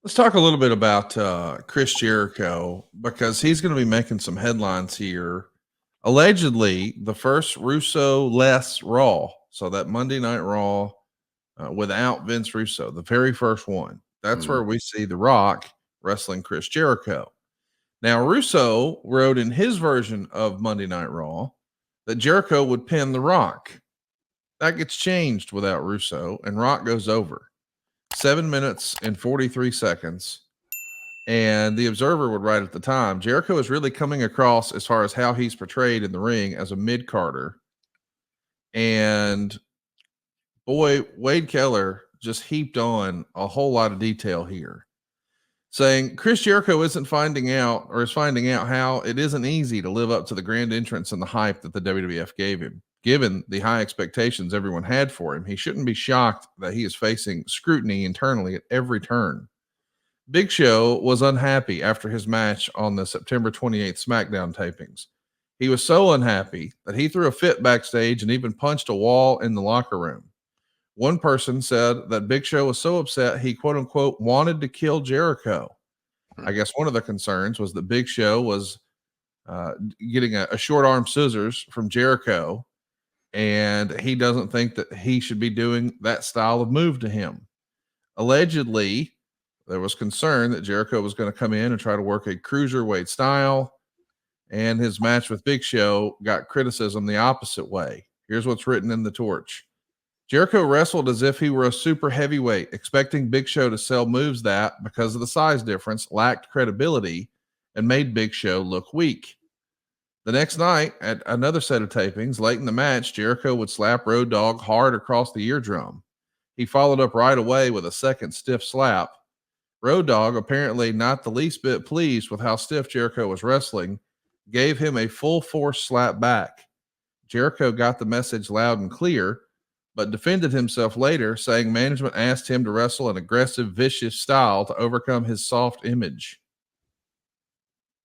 Let's talk a little bit about Chris Jericho because he's going to be making some headlines here. Allegedly, the first Russo-less Raw, so that Monday Night Raw without Vince Russo, the very first one. That's Mhm. where we see The Rock wrestling Chris Jericho. Now, Russo wrote in his version of Monday Night Raw that Jericho would pin The Rock. That gets changed without Russo, and Rock goes over 7 minutes and 43 seconds. And the Observer would write at the time, Jericho is really coming across as far as how he's portrayed in the ring as a mid-carder. And boy, Wade Keller just heaped on a whole lot of detail here, saying Chris Jericho isn't finding out or is finding out how it isn't easy to live up to the grand entrance and the hype that the WWF gave him. Given the high expectations everyone had for him, he shouldn't be shocked that he is facing scrutiny internally at every turn. Big Show was unhappy after his match on the September 28th SmackDown tapings. He was so unhappy that he threw a fit backstage and even punched a wall in the locker room. One person said that Big Show was so upset he quote unquote wanted to kill Jericho. I guess one of the concerns was that Big Show was getting a short arm scissors from Jericho, and he doesn't think that he should be doing that style of move to him. Allegedly, there was concern that Jericho was going to come in and try to work a cruiserweight style, and his match with Big Show got criticism the opposite way. Here's what's written in the torch. Jericho wrestled as if he were a super heavyweight, expecting Big Show to sell moves that, because of the size difference, lacked credibility and made Big Show look weak. The next night, at another set of tapings, late in the match, Jericho would slap Road Dogg hard across the eardrum. He followed up right away with a second stiff slap. Road Dogg, apparently not the least bit pleased with how stiff Jericho was wrestling, gave him a full force slap back. Jericho got the message loud and clear, but defended himself later, saying management asked him to wrestle an aggressive, vicious style to overcome his soft image.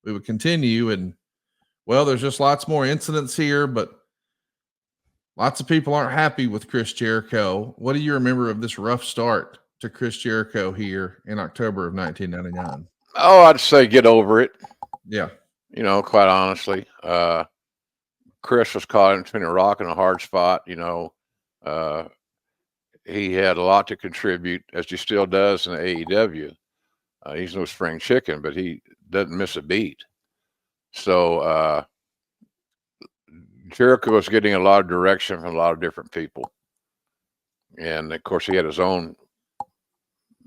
We would continue, and well, there's just lots more incidents here, but lots of people aren't happy with Chris Jericho. What do you remember of this rough start to Chris Jericho here in October of 1999? Oh, I'd say get over it. Yeah. Quite honestly, Chris was caught in between a rock and a hard spot. Uh, he had a lot to contribute, as he still does in the AEW. He's no spring chicken, but he doesn't miss a beat. So Jericho was getting a lot of direction from a lot of different people, and of course, he had his own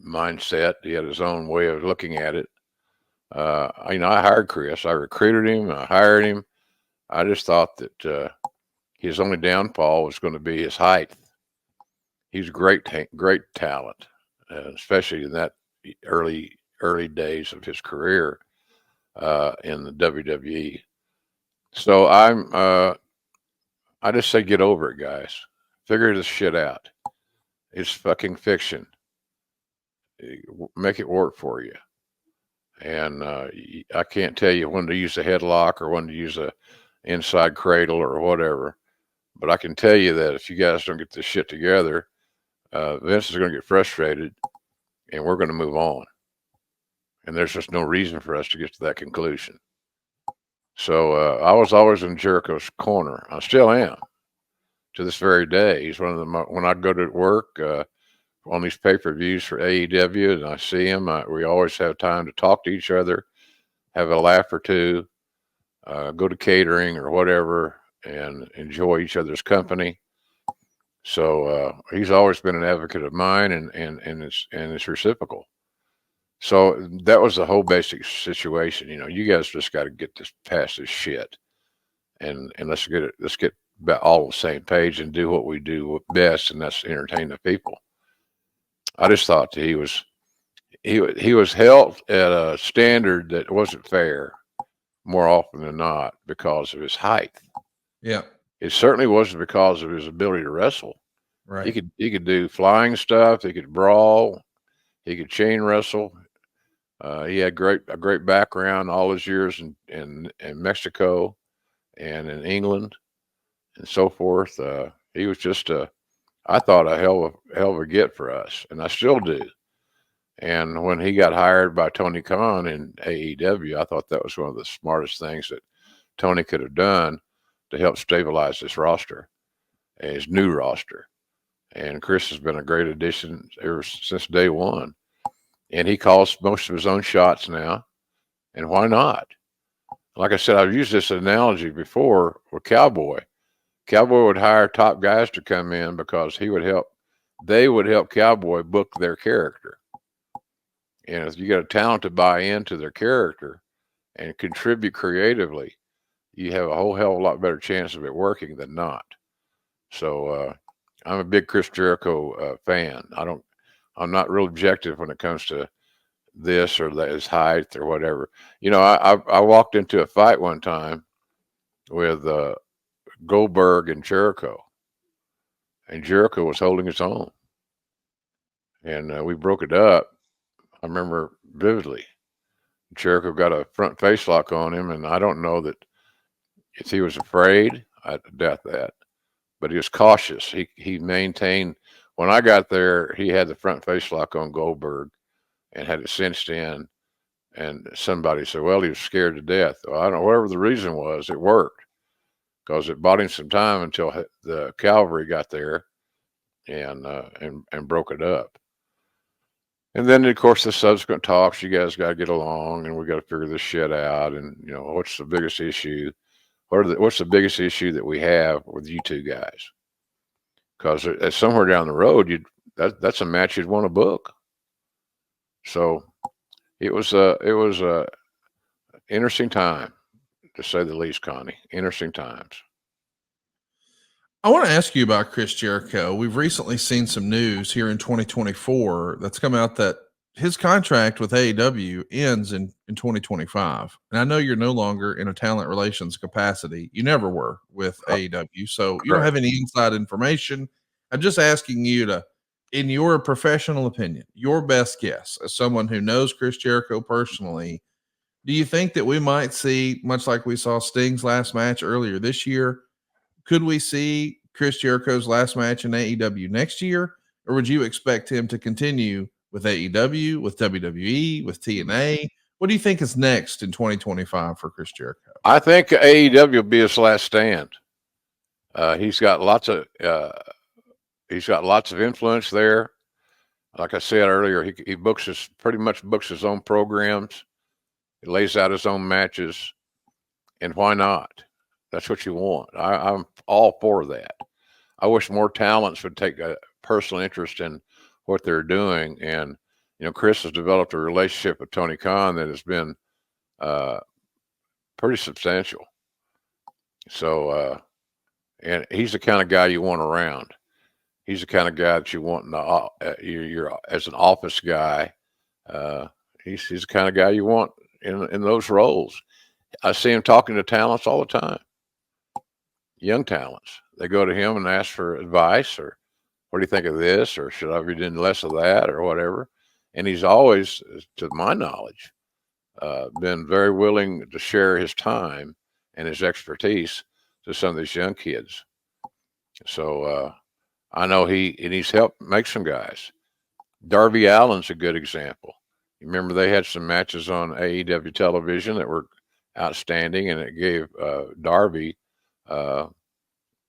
mindset. He had his own way of looking at it. I hired Chris. I recruited him. I hired him. I just thought that his only downfall was going to be his height. He's great talent, especially in that early days of his career in the WWE. So I just say get over it, guys. Figure this shit out. It's fucking fiction. Make it work for you. And I can't tell you when to use a headlock or when to use a inside cradle or whatever. But I can tell you that if you guys don't get this shit together, Vince is going to get frustrated, and we're going to move on. And there's just no reason for us to get to that conclusion. So I was always in Jericho's corner. I still am to this very day. He's one of the when I go to work on these pay-per-views for AEW, and I see him. We always have time to talk to each other, have a laugh or two, go to catering or whatever, and enjoy each other's company. So he's always been an advocate of mine, and it's reciprocal. So that was the whole basic situation. You guys just got to get this past this shit, and let's get all on the same page and do what we do best, and that's entertain the people. I just thought that he was held at a standard that wasn't fair more often than not because of his height. Yeah. It certainly wasn't because of his ability to wrestle. Right. He could do flying stuff. He could brawl. He could chain wrestle. He had a great background all his years in Mexico and in England and so forth. He was just I thought a hell of a get for us, and I still do. And when he got hired by Tony Khan in AEW, I thought that was one of the smartest things that Tony could have done to help stabilize this roster, his new roster. And Chris has been a great addition ever since day one. And he calls most of his own shots now. And why not? Like I said, I've used this analogy before with Cowboy. Cowboy would hire top guys to come in because they would help Cowboy book their character. And if you get a talent to buy into their character and contribute creatively, you have a whole hell of a lot better chance of it working than not. So I'm a big Chris Jericho fan. I'm not real objective when it comes to this or that, his height or whatever. You know, I walked into a fight one time with Goldberg and Jericho was holding his own, and we broke it up. I remember vividly. Jericho got a front face lock on him, and I don't know that if he was afraid. I doubt that, but he was cautious. He maintained. When I got there, he had the front face lock on Goldberg and had it cinched in. And somebody said, "Well, he was scared to death." Well, I don't know, whatever the reason was, it worked because it bought him some time until the cavalry got there and broke it up. And then, of course, the subsequent talks, you guys got to get along, and we got to figure this shit out. And you know, what's the biggest issue? What's the biggest issue that we have with you two guys? Because somewhere down the road, that's a match you'd want to book. So it was a interesting time, to say the least, Connie. Interesting times. I want to ask you about Chris Jericho. We've recently seen some news here in 2024 that's come out that his contract with AEW ends in 2025. And I know you're no longer in a talent relations capacity. You never were with AEW. So you don't have any inside information. I'm just asking you to, in your professional opinion, your best guess as someone who knows Chris Jericho personally, do you think that we might see, much like we saw Sting's last match earlier this year, could we see Chris Jericho's last match in AEW next year? Or would you expect him to continue with AEW, with WWE, with TNA? What do you think is next in 2025 for Chris Jericho? I think AEW will be his last stand. He's got lots of influence there. Like I said earlier, he pretty much books his own programs. He lays out his own matches, and why not? That's what you want. I'm all for that. I wish more talents would take a personal interest in what they're doing. And, you know, Chris has developed a relationship with Tony Khan that has been pretty substantial. So, and he's the kind of guy you want around. He's the kind of guy that you want you're as an office guy. He's the kind of guy you want in those roles. I see him talking to talents all the time. Young talents. They go to him and ask for advice, or what do you think of this, or should I be doing less of that, or whatever. And he's always, to my knowledge, been very willing to share his time and his expertise to some of these young kids. So I know he's helped make some guys. Darby Allin's a good example. You remember they had some matches on AEW television that were outstanding, and it gave Darby,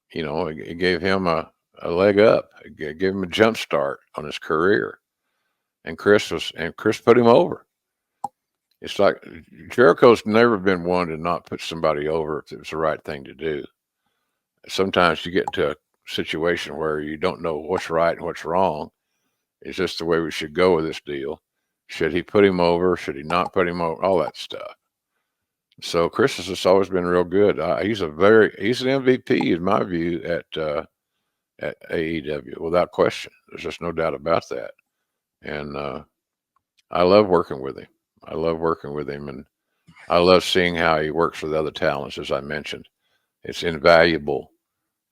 it gave him a leg up. It gave him a jump start on his career. And Chris put him over. It's like Jericho's never been one to not put somebody over if it was the right thing to do. Sometimes you get into a situation where you don't know what's right and what's wrong. Is this the way we should go with this deal? Should he put him over? Should he not put him over? All that stuff. So Chris has just always been real good. He's an MVP in my view at AEW, without question. There's just no doubt about that. And I love working with him. And I love seeing how he works with other talents, as I mentioned. It's invaluable,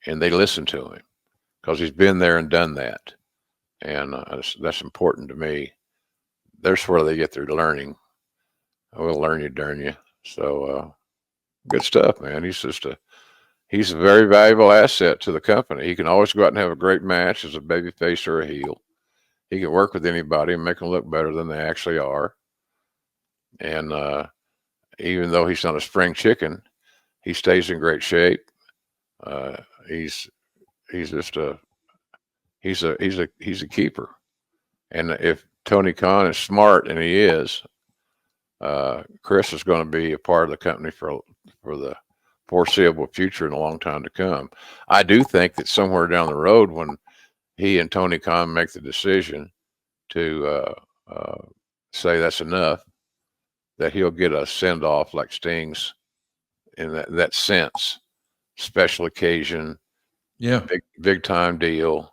and they listen to him because he's been there and done that. And that's important to me. That's where they get their learning. I will learn you, darn you. So good stuff, man. He's a very valuable asset to the company. He can always go out and have a great match as a baby face or a heel. he can work with anybody and make them look better than they actually are. And even though he's not a spring chicken, he stays in great shape. He's just he's a keeper. And if Tony Khan is smart, and he is, Chris is going to be a part of the company for the foreseeable future and a long time to come. I do think that somewhere down the road, when he and Tony Khan make the decision to say that's enough, that he'll get a send off like Sting's in that sense, special occasion, big time deal.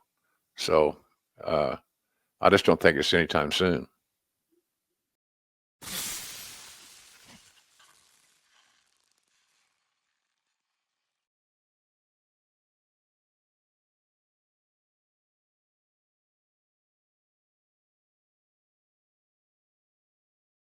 So I just don't think it's anytime soon.